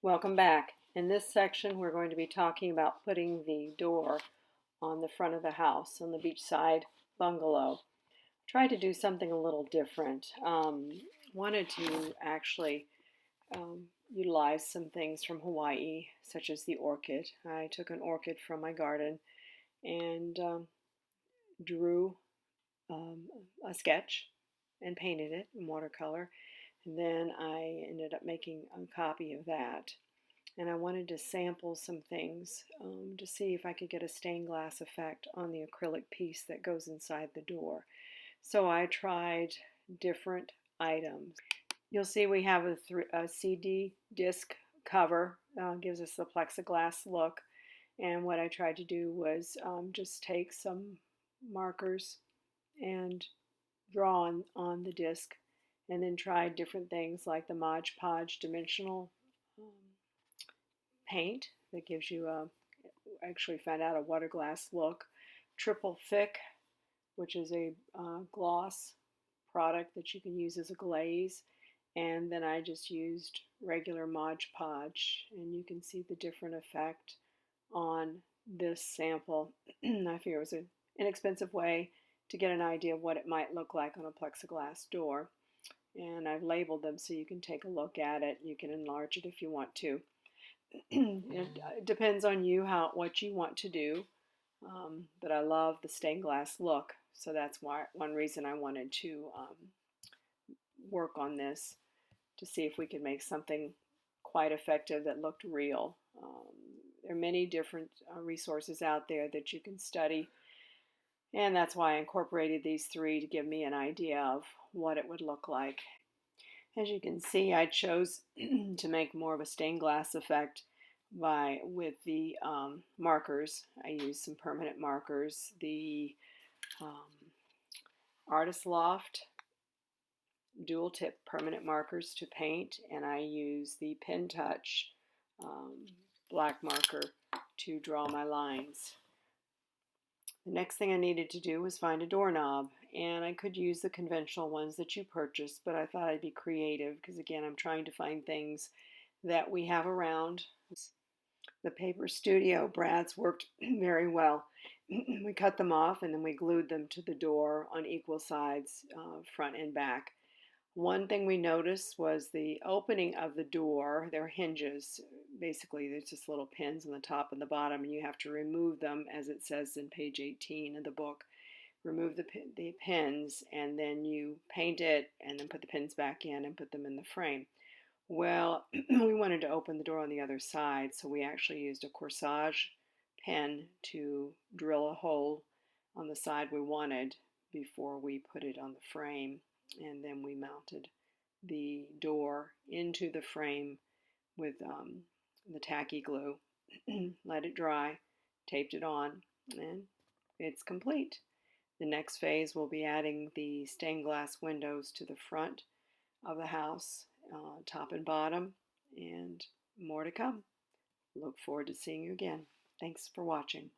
Welcome back. In this section, we're going to be talking about putting the door on the front of the house on the Beachside Bungalow. Tried to do something a little different. Wanted to actually utilize some things from Hawaii, such as the orchid. I took an orchid from my garden and drew a sketch and painted it in watercolor. And then I ended up making a copy of that. And I wanted to sample some things to see if I could get a stained glass effect on the acrylic piece that goes inside the door. So I tried different items. You'll see we have a CD disc cover, gives us the plexiglass look. And what I tried to do was just take some markers and draw on the disc, and then tried different things like the Mod Podge dimensional paint that gives you actually found out a water glass look. Triple Thick, which is a gloss product that you can use as a glaze. And then I just used regular Mod Podge, and you can see the different effect on this sample. I figure it was an inexpensive way to get an idea of what it might look like on a plexiglass door. And I've labeled them so you can take a look at it. You can enlarge it if you want to. It depends on you what you want to do, but I love the stained glass look, so that's one reason I wanted to work on this, to see if we could make something quite effective that looked real. There are many different resources out there that you can study, and that's why I incorporated these three to give me an idea of what it would look like. As you can see, I chose to make more of a stained glass effect with the markers. I used some permanent markers, the Artist Loft dual tip permanent markers to paint, and I use the Pen Touch black marker to draw my lines. The next thing I needed to do was find a doorknob, and I could use the conventional ones that you purchase, but I thought I'd be creative because, again, I'm trying to find things that we have around. The Paper Studio brads worked very well. We cut them off and then we glued them to the door on equal sides, front and back. One thing we noticed was the opening of the door. There are hinges. Basically, there's just little pins on the top and the bottom, and you have to remove them, as it says in page 18 of the book. Remove the pins, and then you paint it, and then put the pins back in and put them in the frame. Well, we wanted to open the door on the other side, so we actually used a corsage pen to drill a hole on the side we wanted before we put it on the frame. And then we mounted the door into the frame with the tacky glue, let it dry, taped it on, and it's complete. The next phase will be adding the stained glass windows to the front of the house, top and bottom, and more to come. Look forward to seeing you again. Thanks for watching.